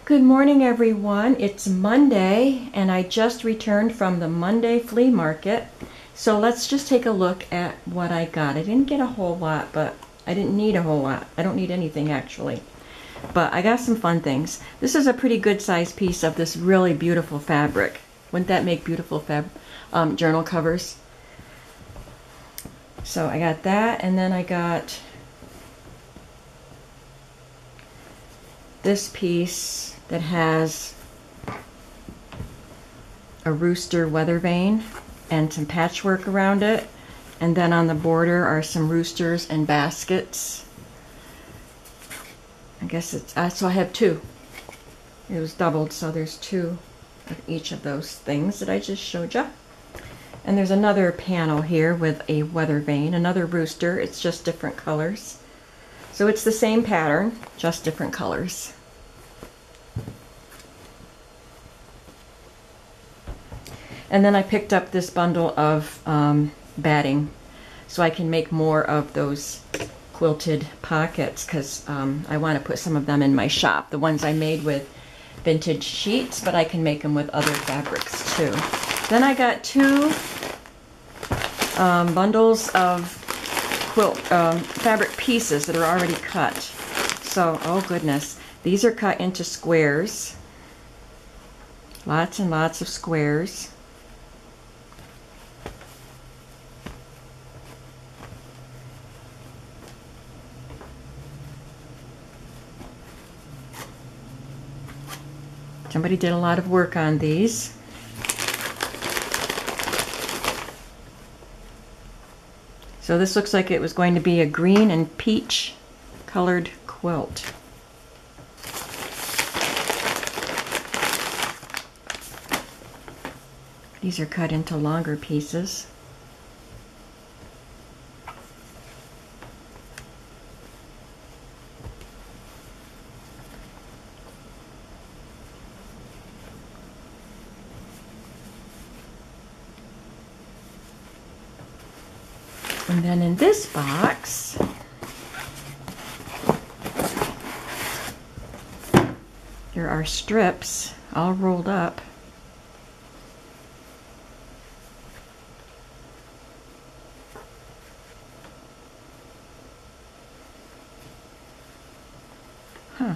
Good morning, everyone. It's Monday, and I just returned from the Monday flea market. So let's just take a look at what I got. I didn't get a whole lot, but I didn't need a whole lot. I don't need anything, actually. But I got some fun things. This is a pretty good sized piece of this really beautiful fabric. Wouldn't that make beautiful journal covers? So I got that, and then I got this piece that has a rooster weather vane and some patchwork around it, and then on the border are some roosters and baskets. I guess it's so I have two. It was doubled, so there's two of each of those things that I just showed you. And there's another panel here with a weather vane, another rooster. It's just different colors. So it's the same pattern, just different colors. And then I picked up this bundle of batting so I can make more of those quilted pockets, because I want to put some of them in my shop. The ones I made with vintage sheets, but I can make them with other fabrics too. Then I got two bundles of fabric pieces that are already cut. So, oh goodness, these are cut into squares. Lots and lots of squares. Somebody did a lot of work on these. So this looks like it was going to be a green and peach colored quilt. These are cut into longer pieces. And then in this box, there are strips all rolled up. Huh.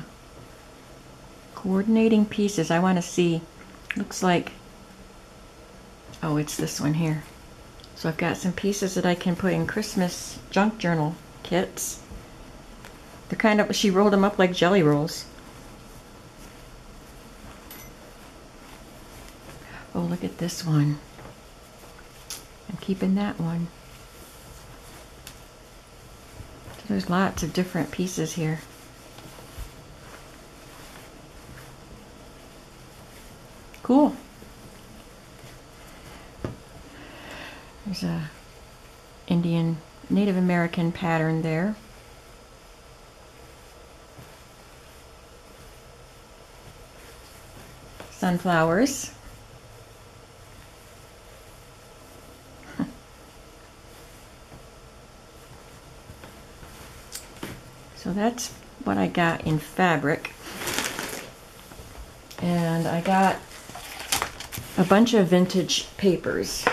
Coordinating pieces. I want to see. Looks like, oh, it's this one here. So I've got some pieces that I can put in Christmas junk journal kits. They're kind of, she rolled them up like jelly rolls. Oh, look at this one. I'm keeping that one. So there's lots of different pieces here. Cool. There's a Indian, Native American pattern there. Sunflowers. So that's what I got in fabric. And I got a bunch of vintage papers.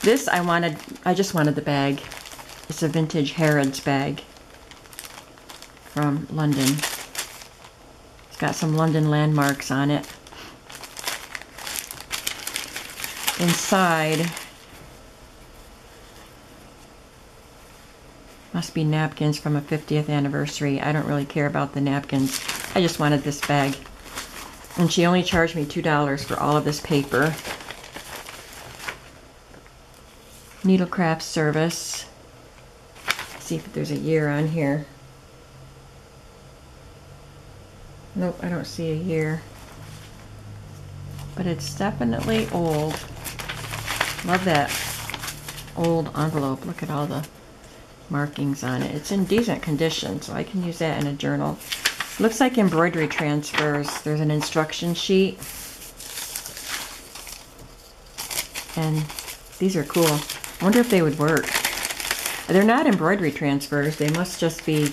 This I just wanted the bag. It's a vintage Harrods bag from London. It's got some London landmarks on it. Inside must be napkins from a 50th anniversary. I don't really care about the napkins. I just wanted this bag. And she only charged me $2 for all of this paper. Needlecraft service. Let's see if there's a year on here. Nope, I don't see a year. But it's definitely old. Love that old envelope. Look at all the markings on it. It's in decent condition, so I can use that in a journal. Looks like embroidery transfers. There's an instruction sheet. And these are cool. I wonder if they would work. They're not embroidery transfers. They must just be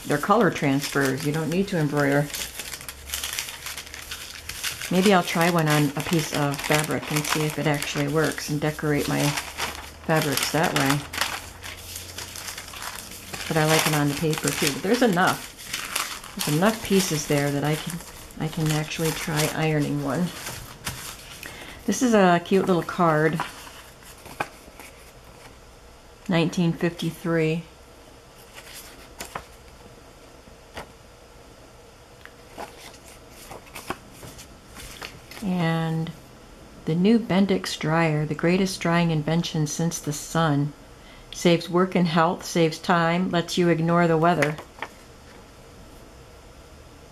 they're color transfers. You don't need to embroider. Maybe I'll try one on a piece of fabric and see if it actually works and decorate my fabrics that way. But I like it on the paper too. But there's enough. There's enough pieces there that I can actually try ironing one. This is a cute little card. 1953. And the new Bendix dryer, the greatest drying invention since the sun. Saves work and health, saves time, lets you ignore the weather.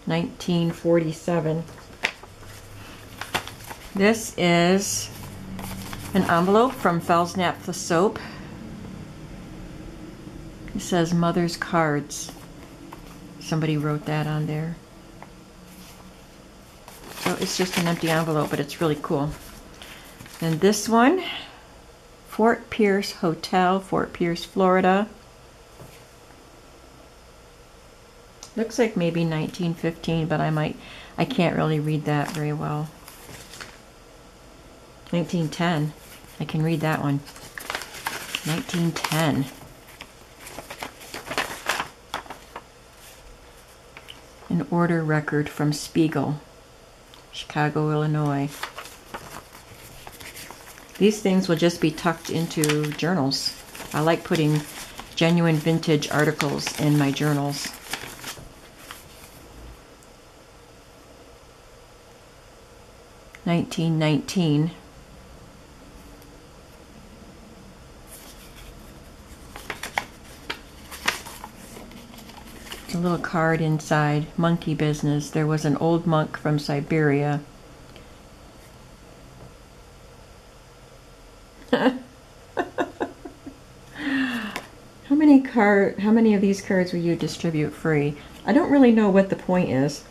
1947. This is an envelope from Felsnap the soap. It says Mother's Cards. Somebody wrote that on there. So it's just an empty envelope, but it's really cool. And this one, Fort Pierce Hotel, Fort Pierce, Florida. Looks like maybe 1915, but I can't really read that very well. 1910. I can read that one. 1910. An order record from Spiegel, Chicago, Illinois. These things will just be tucked into journals. I like putting genuine vintage articles in my journals. $19.19. A little card inside. Monkey business. There was an old monk from Siberia. How many of these cards will you distribute free? I don't really know what the point is.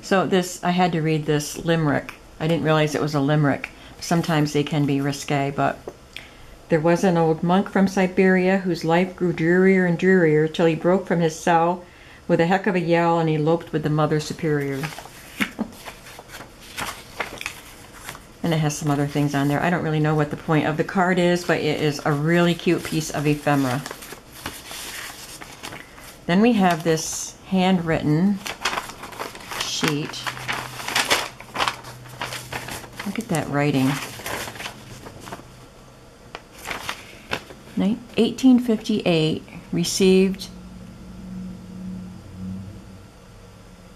So this, I had to read this limerick. I didn't realize it was a limerick. Sometimes they can be risque, but there was an old monk from Siberia whose life grew drearier and drearier till he broke from his cell with a heck of a yell and eloped with the Mother Superior. And it has some other things on there. I don't really know what the point of the card is, but it is a really cute piece of ephemera. Then we have this handwritten sheet. Look at that writing. 1858, received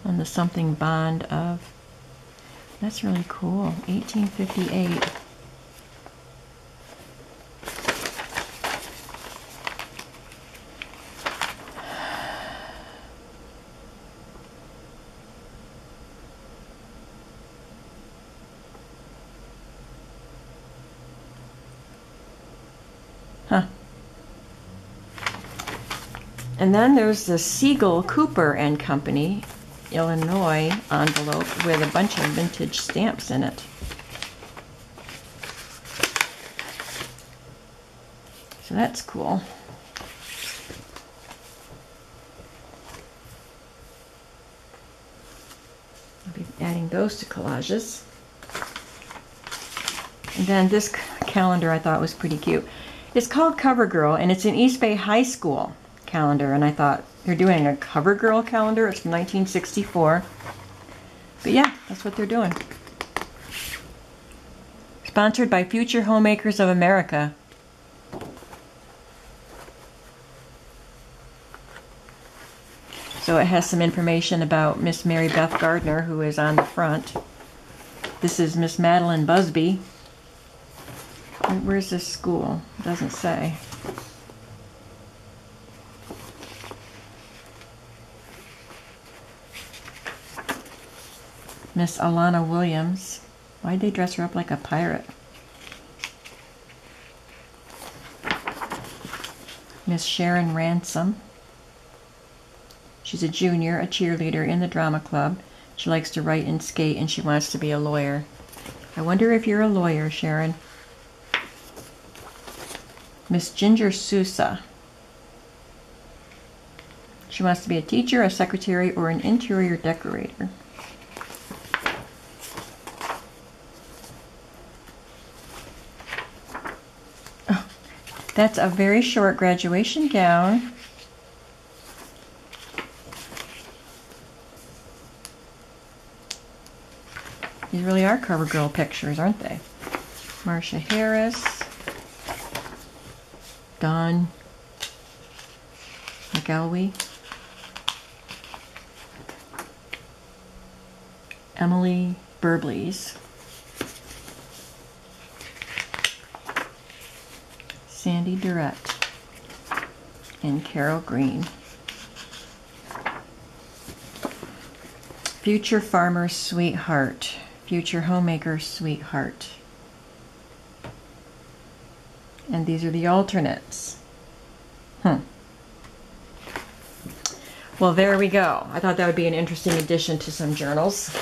on the something bond of, that's really cool, 1858. Huh. And then there's the Siegel Cooper and Company, Illinois envelope with a bunch of vintage stamps in it. So that's cool. I'll be adding those to collages. And then this calendar I thought was pretty cute. It's called CoverGirl, and it's an East Bay High School calendar, and I thought, they're doing a CoverGirl calendar. It's from 1964. But yeah, that's what they're doing. Sponsored by Future Homemakers of America. So it has some information about Miss Mary Beth Gardner, who is on the front. This is Miss Madeline Busby. Where's this school? It doesn't say. Miss Alana Williams. Why'd they dress her up like a pirate? Miss Sharon Ransom. She's a junior, a cheerleader in the drama club. She likes to write and skate, and she wants to be a lawyer. I wonder if you're a lawyer, Sharon. Miss Ginger Sousa. She wants to be a teacher, a secretary, or an interior decorator. Oh, that's a very short graduation gown. These really are CoverGirl pictures, aren't they? Marsha Harris, Dawn McElwee, Emily Burbleys, Sandy Durrett, and Carol Green. Future Farmer Sweetheart, Future Homemaker Sweetheart. And these are the alternates. Well, there we go. I thought that would be an interesting addition to some journals.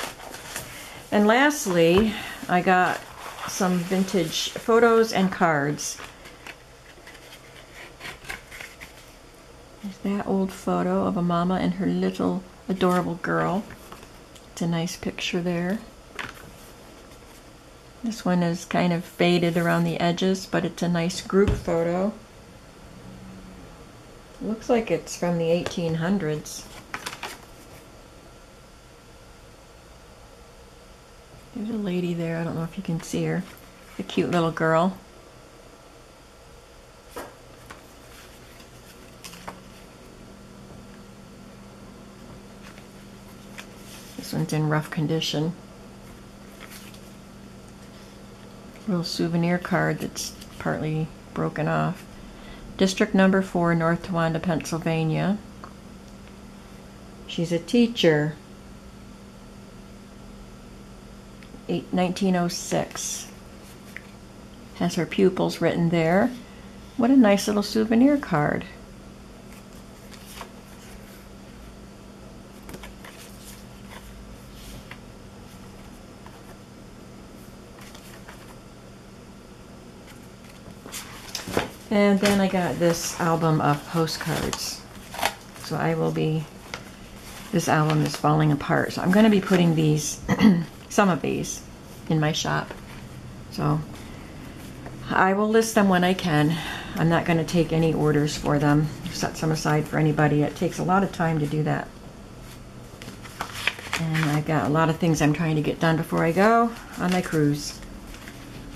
And lastly, I got some vintage photos and cards. There's that old photo of a mama and her little adorable girl. It's a nice picture there. This one is kind of faded around the edges, but it's a nice group photo. Looks like it's from the 1800s. There's a lady there. I don't know if you can see her. A cute little girl. This one's in rough condition. Little souvenir card that's partly broken off. District number 4, North Towanda, Pennsylvania. She's a teacher. 1906. Has her pupils written there. What a nice little souvenir card. And then I got this album of postcards. So this album is falling apart. So I'm going to be putting these, some of these, in my shop. So I will list them when I can. I'm not going to take any orders for them. Set some aside for anybody. It takes a lot of time to do that. And I've got a lot of things I'm trying to get done before I go on my cruise.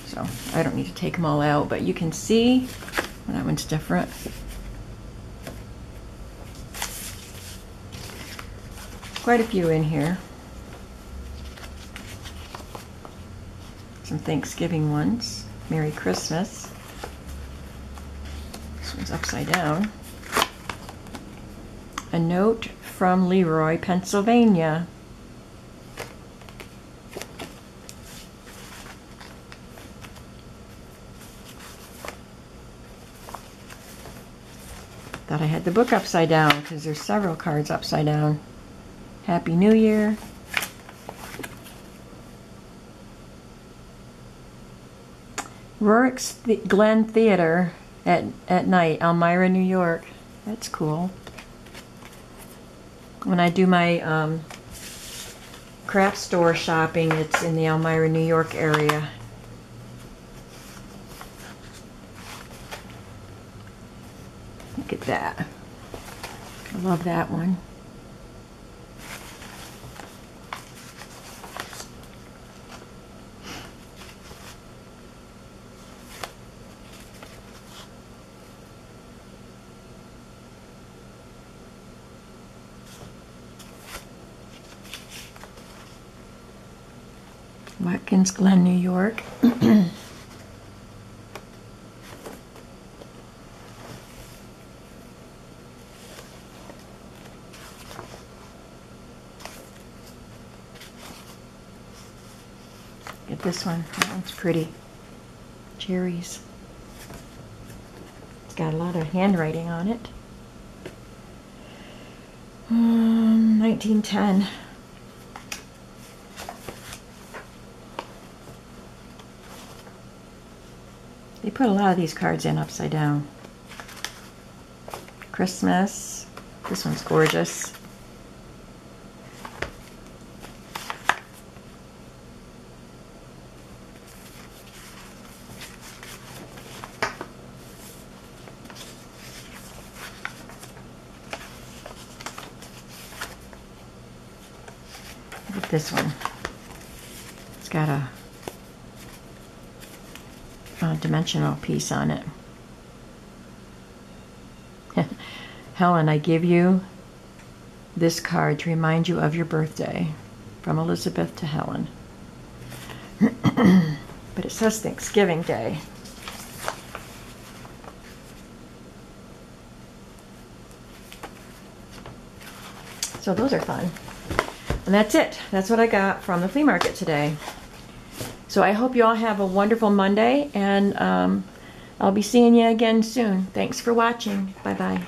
So I don't need to take them all out, but you can see that one's different. Quite a few in here. Some Thanksgiving ones. Merry Christmas. This one's upside down. A note from Leroy, Pennsylvania. Thought I had the book upside down because there's several cards upside down. Happy New Year. Rorick's Glen Theater at night, Elmira, New York. That's cool. When I do my craft store shopping, it's in the Elmira, New York area. Look at that. I love that one. Watkins Glen, New York. Get this one. That one's pretty. Cherries. It's got a lot of handwriting on it. 1910. They put a lot of these cards in upside down. Christmas, This one's gorgeous. Look at this one. It's got a dimensional piece on it. Helen, I give you this card to remind you of your birthday. From Elizabeth to Helen. But it says Thanksgiving Day. So those are fun. And that's it. That's what I got from the flea market today. So I hope you all have a wonderful Monday, and I'll be seeing you again soon. Thanks for watching. Bye-bye.